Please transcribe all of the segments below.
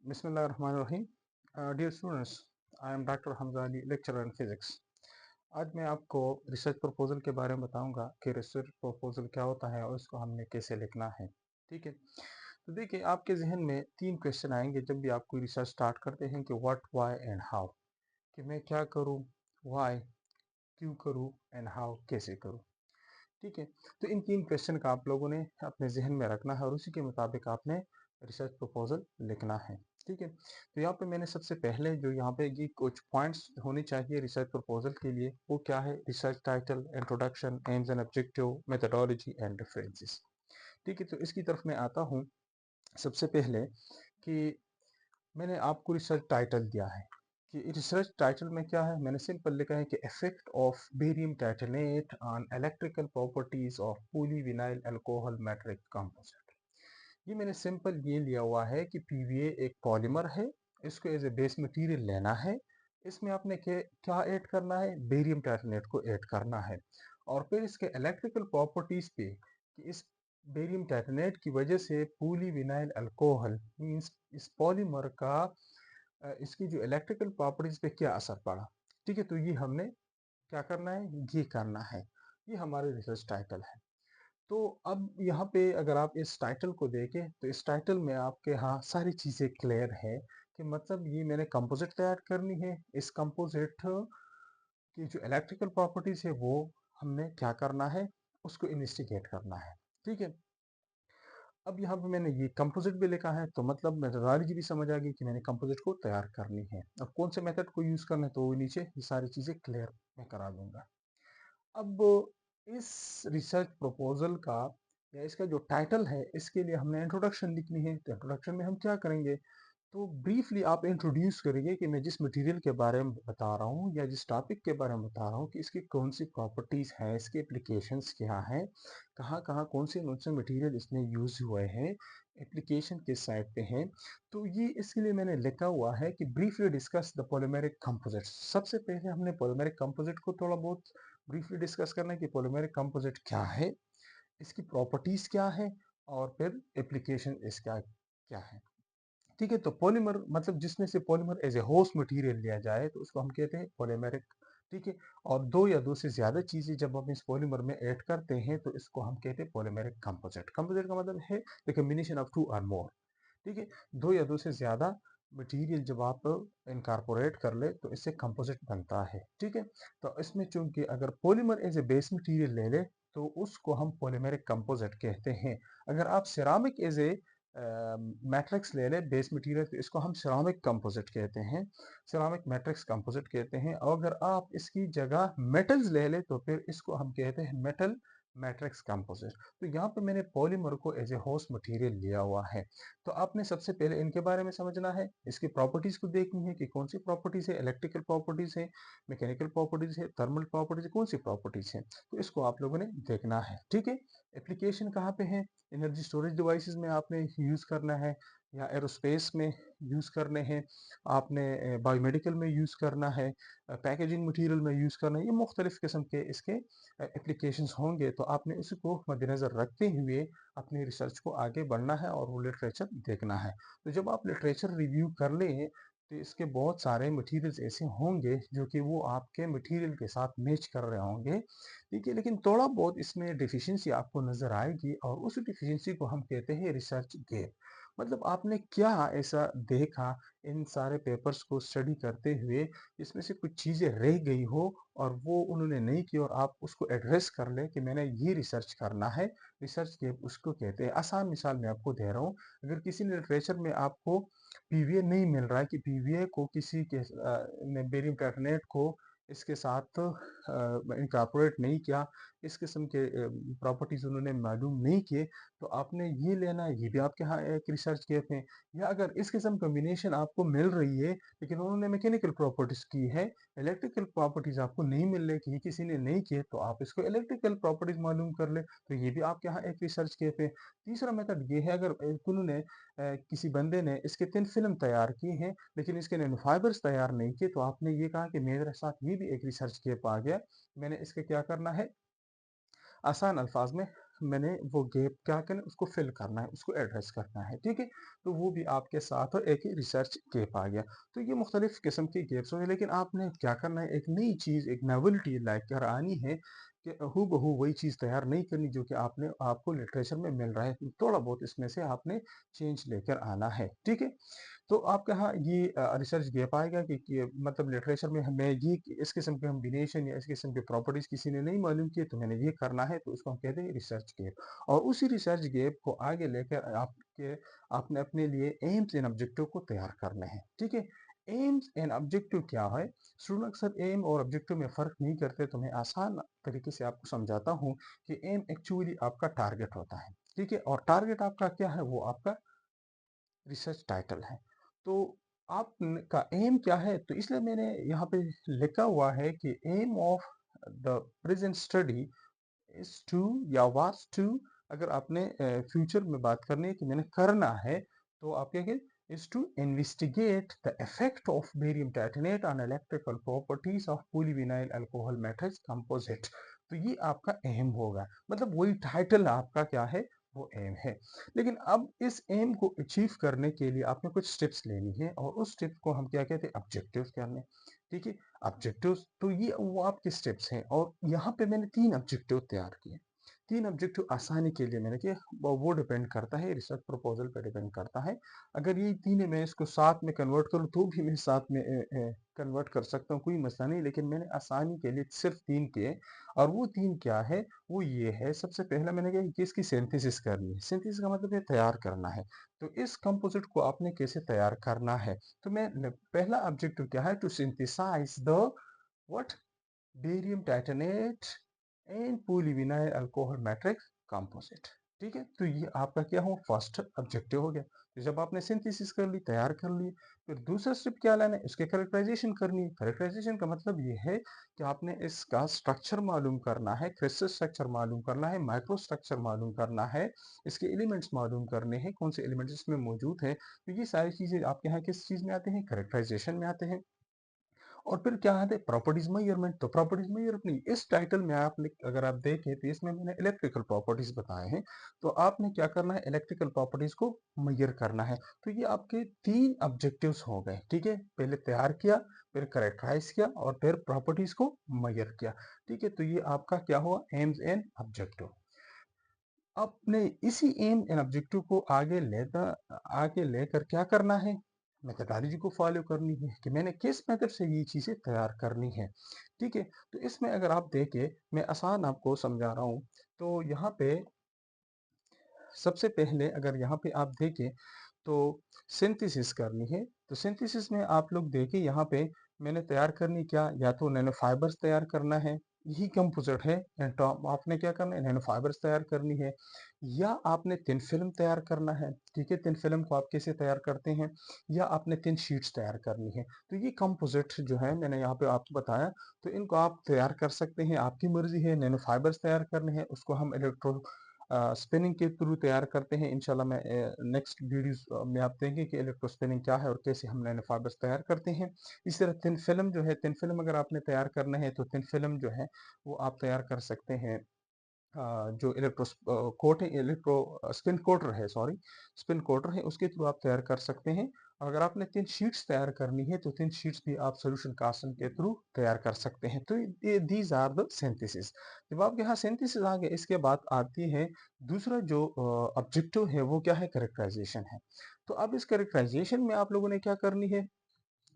बिस्मिल्लाहिर्रहमानिर्रहीम। Dear students, I am doctor Hamza Ali, lecturer in physics. आज मैं आपको रिसर्च प्रपोजल के बारे में बताऊंगा कि रिसर्च प्रपोजल क्या होता है और इसको हमने कैसे लिखना है। ठीक है, तो देखिए आपके जहन में तीन क्वेश्चन आएंगे जब भी आप कोई रिसर्च स्टार्ट करते हैं कि व्हाट, व्हाई एंड हाउ। कि मैं क्या करूं, व्हाई क्यों करूं, एंड हाउ कैसे करूं। ठीक है, तो इन तीन क्वेश्चन का आप लोगों ने अपने जहन में रखना है और उसी के मुताबिक आपने रिसर्च प्रपोजल लिखना है। ठीक है, तो यहाँ पे मैंने सबसे पहले जो यहाँ पे ये कुछ पॉइंट्स होने चाहिए रिसर्च प्रपोजल के लिए, वो क्या है? Research title, introduction, AIIMS and objective, methodology and references. ठीक है, तो इसकी तरफ मैं आता हूँ। सबसे पहले कि मैंने आपको रिसर्च टाइटल दिया है कि रिसर्च टाइटल में क्या है, मैंने सिंपल लिखा है कि effect of barium titanate on electrical properties of polyvinyl alcohol matrix composite. ये मैंने सिंपल ये लिया हुआ है कि पीवीए एक पॉलीमर है, इसको एज ए बेस मटेरियल लेना है। इसमें आपने क्या ऐड करना है? बेरियम टाइटेनेट को ऐड करना है। और फिर इसके इलेक्ट्रिकल प्रॉपर्टीज पे कि इस बेरियम टाइटेनेट की वजह से पॉलीविनाइल अल्कोहल मींस इस पॉलीमर का इसकी जो इलेक्ट्रिकल प्रॉपर्टीज पे क्या असर पड़ा। ठीक है, तो ये हमने क्या करना है, ये करना है। ये हमारे रिसर्च टाइटल है। तो अब यहाँ पे अगर आप इस टाइटल को देखें तो इस टाइटल में आपके यहाँ सारी चीज़ें क्लियर है कि मतलब ये मैंने कंपोजिट तैयार करनी है। इस कंपोजिट की जो इलेक्ट्रिकल प्रॉपर्टीज है वो हमने क्या करना है, उसको इन्वेस्टिगेट करना है। ठीक है, अब यहाँ पे मैंने ये कंपोजिट भी लिखा है तो मतलब मेथोडोलॉजी भी समझ आ गई कि मैंने कंपोजिट को तैयार करनी है। अब कौन से मेथड को यूज करना है तो वो नीचे ये सारी चीजें क्लियर मैं करा दूंगा। अब इस रिसर्च प्रपोजल का या इसका जो टाइटल है इसके लिए हमने इंट्रोडक्शन लिखनी है। तो इंट्रोडक्शन में हम क्या करेंगे, तो ब्रीफली आप इंट्रोड्यूस करिए कि मैं जिस मटेरियल के बारे में बता रहा हूँ या जिस टॉपिक के बारे में बता रहा हूँ कि इसकी कौन सी प्रॉपर्टीज हैं, इसके एप्लीकेशंस क्या हैं, कहाँ कहाँ कौन से मटेरियल इसमें यूज हुए हैं, एप्लीकेशन किस साइड पे हैं। तो ये इसके लिए मैंने लिखा हुआ है कि briefly discuss the polymeric composite. सबसे पहले हमने पॉलीमेरिक कंपोजिट को थोड़ा बहुत ब्रीफली डिस्कस करना है कि पॉलीमेरिक कंपोजिट क्या है, इसकी प्रॉपर्टीज क्या है, और फिर एप्लीकेशन इसका क्या है। ठीक है, तो पॉलीमर मतलब जिसमें से polymer as a host material लिया जाए तो उसको हम कहते हैं पॉलीमेरिक। ठीक है, और दो या दो से ज्यादा चीजें जब हम इस पॉलीमर में ऐड करते हैं तो इसको हम कहते हैं पॉलीमेरिक कंपोजिट। कंपोजिट का मतलब है द कॉम्बिनेशन ऑफ टू और मोर। ठीक है, दो या दो से ज्यादा मटेरियल जब आप इनकारपोरेट कर ले तो इससे कंपोजिट बनता है। ठीक है, तो इसमें चूंकि अगर polymer as a base material ले ले तो उसको हम पॉलीमेरिक कंपोजिट कहते हैं। अगर आप सिरामिक एज ए मैट्रिक्स ले ले बेस मटेरियल तो इसको हम सिरामिक कंपोजिट कहते हैं, सिरामिक मैट्रिक्स कंपोजिट कहते हैं। और अगर आप इसकी जगह मेटल्स ले ले तो फिर इसको हम कहते हैं मेटल मैट्रिक्स कंपोजिट। तो यहाँ पे मैंने पॉलीमर को एज ए होस्ट मटेरियल लिया हुआ है। तो आपने सबसे पहले इनके बारे में समझना है, इसकी प्रॉपर्टीज को देखनी है कि कौन सी प्रॉपर्टीज है, इलेक्ट्रिकल प्रॉपर्टीज है, मैकेनिकल प्रॉपर्टीज है, थर्मल प्रॉपर्टीज है, कौन सी प्रॉपर्टीज है। तो इसको आप लोगों ने देखना है। ठीक है, एप्लीकेशन कहाँ पे है, एनर्जी स्टोरेज डिवाइसेस में आपने यूज करना है, या एरोस्पेस में यूज करने हैं, आपने बायोमेडिकल में यूज करना है, पैकेजिंग मटेरियल में यूज करना है। ये मुख्तलिफ किस्म के इसके एप्लीकेशंस होंगे, तो आपने उसको मद्देनजर रखते हुए अपनी रिसर्च को आगे बढ़ना है और वो लिटरेचर देखना है। तो जब आप लिटरेचर रिव्यू कर लें तो इसके बहुत सारे मटेरियल्स ऐसे होंगे जो कि वो आपके मटेरियल के साथ मैच कर रहे होंगे। ठीक है, लेकिन थोड़ा बहुत इसमें डिफिशियंसी आपको नजर आएगी और उस डिफिशियंसी को हम कहते हैं रिसर्च गैप। मतलब आपने क्या ऐसा देखा इन सारे पेपर्स को स्टडी करते हुए इसमें से कुछ चीजें रह गई हो और वो उन्होंने नहीं की और आप उसको एड्रेस कर ले कि मैंने ये रिसर्च करना है। रिसर्च गैप उसको कहते हैं। आसान मिसाल मैं आपको दे रहा हूँ, अगर किसी लिटरेचर में आपको पीवीए नहीं मिल रहा है कि पीवीए को किसी के ने बेरियम कार्बोनेट को इसके साथ इनकॉर्पोरेट नहीं किया, इस किस्म के प्रॉपर्टीज उन्होंने मालूम नहीं किए, तो आपने ये लेना है, ये भी आपके यहाँ एक रिसर्च गैप है। या अगर इस किस्म कॉम्बिनेशन आपको मिल रही है लेकिन उन्होंने मैकेनिकल प्रॉपर्टीज की है, इलेक्ट्रिकल प्रॉपर्टीज आपको नहीं मिल रही कि किसी ने नहीं किए, तो आप इसको इलेक्ट्रिकल प्रॉपर्टीज मालूम कर ले, तो ये भी आपके यहाँ एक रिसर्च गैप है। तीसरा मेथड ये है, अगर उन्होंने किसी बंदे ने इसके तीन फिल्म तैयार की है लेकिन इसके नैनो फाइबर्स तैयार नहीं किए, तो आपने ये कहा कि मेरे साथ ये भी एक रिसर्च गैप आ गया, मैंने इसके क्या करना है, आसान अल्फाज में मैंने वो गैप क्या करना है, उसको फिल करना है, उसको एड्रेस करना है, ठीक है? तो वो भी आपके साथ और एक ही रिसर्च गैप आ गया। तो ये मुख्तलिफ किस्म के गैप्स होंगे, लेकिन आपने क्या करना है, एक नई चीज़, एक नॉवेल्टी लेकर आनी है कि हूबहू वही चीज़ तैयार नहीं करनी जो कि आपको लिटरेचर में मिल रहा है। थोड़ा बहुत इसमें से आपने चेंज लेकर आना है, ठीक है? तो आपके यहाँ ये रिसर्च गैप आएगा कि मतलब लिटरेचर में हमें ये इस किस्म के कॉम्बिनेशन या इस किस्म की प्रॉपर्टीज़ किसी ने नहीं मालूम की, तो मैंने ये करना है, तो उसको हम कहते हैं रिसर्च गैप। और उसी रिसर्च गैप को आगे लेकर आपने अपने लिए एम्स एंड ऑब्जेक्टिव को तैयार करने हैं, ठीक है? एम्स एंड ऑब्जेक्टिव क्या है? स्टूडेंट अक्सर एम और ऑब्जेक्टिव में फ़र्क नहीं करते, तो मैं आसान तरीके से आपको समझाता हूँ कि एम एक्चुअली आपका टारगेट होता है, ठीक है? और टारगेट आपका क्या है? वो आपका रिसर्च टाइटल है। तो का एम क्या है? तो इसलिए मैंने यहाँ पे लिखा हुआ है कि aim of the present study is to या वाज़ टू, अगर आपने फ्यूचर में बात करनी है कि मैंने करना है, तो आप क्या कहें, is to investigate the effect of barium titanate on electrical properties of polyvinyl alcohol matrix composite. तो ये आपका एम होगा, मतलब वही टाइटल आपका क्या है, वो एम है। लेकिन अब इस एम को अचीव करने के लिए आपने कुछ स्टेप्स लेनी है, और उस स्टेप को हम क्या कहते हैं, ऑब्जेक्टिव्स करने, ठीक है? ऑब्जेक्टिव्स, तो ये वो आपके स्टेप्स हैं, और यहाँ पे मैंने 3 ऑब्जेक्टिव तैयार किए। 3 ऑब्जेक्टिव आसानी के लिए मैंने किया, वो डिपेंड करता है, रिसर्च प्रपोज़ल पे डिपेंड करता है। अगर ये तीनों मैं इसको साथ में कन्वर्ट करूँ, तो भी मैं साथ में कन्वर्ट कर सकता हूँ, कोई मसला नहीं, लेकिन मैंने आसानी के लिए सिर्फ़ 3 किए। और वो 3 क्या है? वो ये है, सबसे पहला मैंने कहा कि इसकी सिंथेसिस करनी है। सिंथेसिस का मतलब है तैयार करना है। तो इस कंपोज़िट को आपने कैसे तैयार करना है? तो पहला ऑब्जेक्टिव क्या है? To synthesize the what? Barium titanate and polyvinyl alcohol matrix composite, ठीक है? तो ये आपका क्या हुआ, फर्स्ट ऑब्जेक्टिव हो गया। तो जब आपने सिंथेसिस कर ली, तैयार कर ली, फिर दूसरा स्टेप क्या लाना है, इसके कैरेक्टराइजेशन करनी है। कैरेक्टराइजेशन का मतलब ये है कि आपने इसका स्ट्रक्चर मालूम करना है, क्रिस्टल स्ट्रक्चर मालूम करना है, माइक्रो स्ट्रक्चर मालूम करना है, इसके एलिमेंट्स मालूम करने हैं, कौन से एलिमेंट्स इसमें मौजूद हैं। तो ये सारी चीजें आपके यहाँ किस चीज में आते हैं, कैरेक्टराइजेशन में आते हैं। और फिर क्या है, प्रॉपर्टीज मेजरमेंट। तो प्रॉपर्टीज मेजरमेंट नहीं, इस टाइटल में आपने अगर आप देखें, तो इसमें मैंने इलेक्ट्रिकल प्रॉपर्टीज बताए हैं। तो आपने क्या करना है, इलेक्ट्रिकल प्रॉपर्टीज को मेजर करना है। तो ये आपके 3 ऑब्जेक्टिव्स हो गए, ठीक है? पहले तैयार किया, फिर करेक्टराइज किया, और फिर प्रॉपर्टीज को मेजर किया, ठीक है? तो ये आपका क्या हुआ, एम्स एंड ऑब्जेक्टिव। अपने इसी एम एंड ऑब्जेक्टिव को आगे लेकर क्या करना है, मेथोडोलॉजी को फॉलो करनी है कि मैंने किस मेथड से ये चीज़ें तैयार करनी है, ठीक है? तो इसमें अगर आप देखें, मैं आसान आपको समझा रहा हूँ। तो यहाँ पे सबसे पहले अगर यहाँ पे आप देखें, तो सिंथेसिस करनी है। तो सिंथेसिस में आप लोग देखिए, यहाँ पे मैंने तैयार करनी क्या, या तो नैनो फाइबर्स तैयार करना है, यही कंपोजिट है। एंड टॉप आपने क्या करना है, नैनो फाइबर्स तैयार करनी है, या आपने थिन फिल्म तैयार करना है, ठीक है? थिन फिल्म को आप कैसे तैयार करते हैं, या आपने थिन शीट्स तैयार करनी है। तो ये कंपोजिट जो है, मैंने यहाँ पे आपको बताया, तो इनको आप तैयार कर सकते हैं, आपकी मर्जी है। नैनो फाइबर्स तैयार करने हैं, उसको हम इलेक्ट्रो स्पिनिंग के थ्रू तैयार करते हैं। इंशाल्लाह मैं नेक्स्ट वीडियोस में आप देखेंगे कि इलेक्ट्रो स्पिनिंग क्या है और कैसे हम नैनो फाइबर्स तैयार करते हैं। इस तरह थिन फिल्म जो है, थिन फिल्म अगर आपने तैयार करना है, तो थिन फिल्म जो है वो आप तैयार कर सकते हैं। जो कोट है, इलेक्ट्रो स्पिन कोटर है, सॉरी, स्पिन कोटर है, उसके थ्रू आप तैयार कर सकते हैं। और अगर आपने 3 शीट्स तैयार करनी है, तो 3 शीट्स भी आप सॉल्यूशन कास्टिंग के थ्रू तैयार कर सकते हैं। तो ये दीज आर द सिंथेसिस। जब आपके यहाँ सिंथेसिस आ गया, इसके बाद आती है दूसरा जो ऑब्जेक्टिव है, वो क्या है, कैरेक्टराइजेशन है। तो अब इस कैरेक्टराइजेशन में आप लोगों ने क्या करनी है,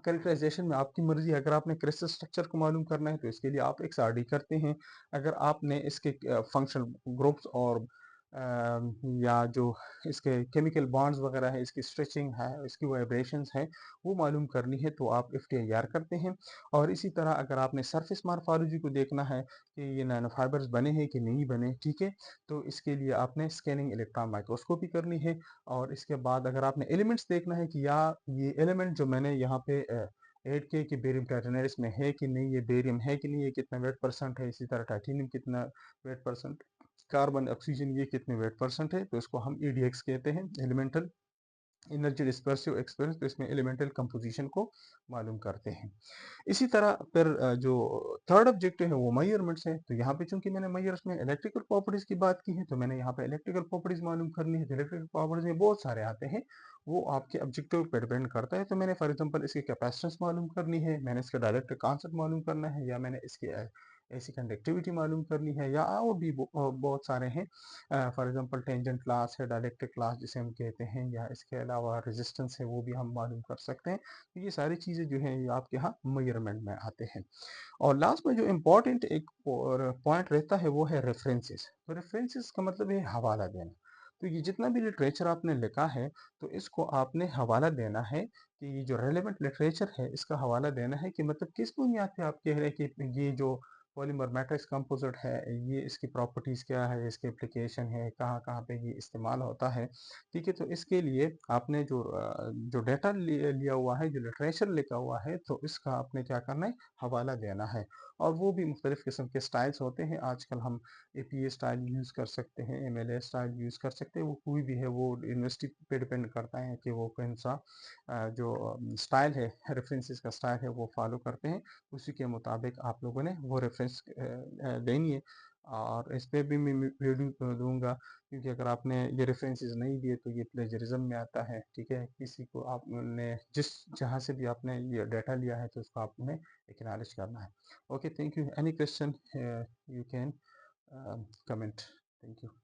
कैरेक्टराइजेशन में आपकी मर्जी है। अगर आपने क्रिस्टल स्ट्रक्चर को मालूम करना है, तो इसके लिए आप XRD करते हैं। अगर आपने इसके फंक्शनल ग्रुप्स और या जो इसके केमिकल बॉन्ड्स वगैरह है, इसकी स्ट्रेचिंग है, इसकी वाइब्रेशंस है, वो मालूम करनी है, तो आप FTIR करते हैं। और इसी तरह अगर आपने सरफेस मॉर्फोलॉजी को देखना है कि ये नैनो फाइबर्स बने हैं कि नहीं बने, ठीक है, तो इसके लिए आपने स्कैनिंग इलेक्ट्रॉन माइक्रोस्कोपी करनी है। और इसके बाद अगर आपने एलिमेंट्स देखना है कि या ये एलिमेंट जो मैंने यहाँ पे ऐड किए कि बेरियम टाइटेनेरियस में है कि नहीं, ये बेरियम है कि नहीं, ये कितना वेट परसेंट है, इसी तरह टाइटेनियम कितना वेट परसेंट, कार्बन ऑक्सीजन ये कितने वेट परसेंट है, तो इसको हम EDX कहते हैं, एलिमेंटल एनर्जी डिस्पर्सिव एक्सपीरियंस, तो इसमें एलिमेंटल कंपोजिशन को मालूम करते हैं। इसी तरह फिर जो थर्ड ऑब्जेक्टिव है वो मेजरमेंट्स है। तो यहाँ पे चूंकि मैंने मेजर्स में इलेक्ट्रिकल प्रॉपर्टीज की बात की है, तो मैंने यहाँ पे इलेक्ट्रिकल प्रॉपर्टीज मालूम करनी है। तो इलेक्ट्रिकल प्रॉपर्टीज में बहुत सारे आते हैं, वो आपके ऑब्जेक्टिव पर डिपेंड करता है। तो मैंने फॉर एग्जांपल इसकी कैपेसिटेंस मालूम करनी है, मैंने इसका डायरेक्ट कॉन्सेप्ट मालूम करना है, या मैंने इसकी ऐसी कंडक्टिविटी मालूम करनी है, या और भी बहुत सारे हैं। फॉर एग्जांपल टेंजेंट क्लास है, डाइलेक्ट्रिक क्लास जिसे हम कहते हैं, या इसके अलावा रेजिस्टेंस है, वो भी हम मालूम कर सकते हैं। तो ये सारी चीज़ें जो हैं ये आपके यहाँ मेजरमेंट में आते हैं। और लास्ट में जो इम्पोर्टेंट एक पॉइंट रहता है वो है रेफरेंसेस। तो रेफरेंसेस का मतलब है हवाला देना। तो ये जितना भी लिटरेचर आपने लिखा है, तो इसको आपने हवाला देना है, कि ये जो रेलेवेंट लिटरेचर है इसका हवाला देना है, कि मतलब किस बुनियाद पे आप कह रहे हैं कि ये जो पॉलीमर मैट्रिक्स कंपोजिट है, ये इसकी प्रॉपर्टीज़ क्या है, इसके एप्लीकेशन है, कहाँ कहाँ पे ये इस्तेमाल होता है। ठीक है, तो इसके लिए आपने जो डेटा लिया हुआ है, जो लिटरेचर लिखा हुआ है, तो इसका आपने क्या करना है, हवाला देना है। और वो भी मुख्तलिफ़ किस्म के स्टाइल्स होते हैं। आजकल हम एपीए स्टाइल यूज़ कर सकते हैं, एमएलए स्टाइल यूज़ कर सकते हैं, वो कोई भी है, वो यूनिवर्सिटी पे डिपेंड करता है कि वो कौन सा जो स्टाइल है, रेफरेंसेस का स्टाइल है, वो फॉलो करते हैं। उसी के मुताबिक आप लोगों ने वो रेफरेंस देनी है। और इस पे भी मैं वीडियो दूंगा, क्योंकि अगर आपने ये रेफरेंसेस नहीं दिए तो ये प्लेजरिज्म में आता है। ठीक है, किसी को आपने जिस जहाँ से भी आपने ये डाटा लिया है, तो उसको आपने एक्नॉलेज करना है। Okay, thank you. Any question you can comment. Thank you.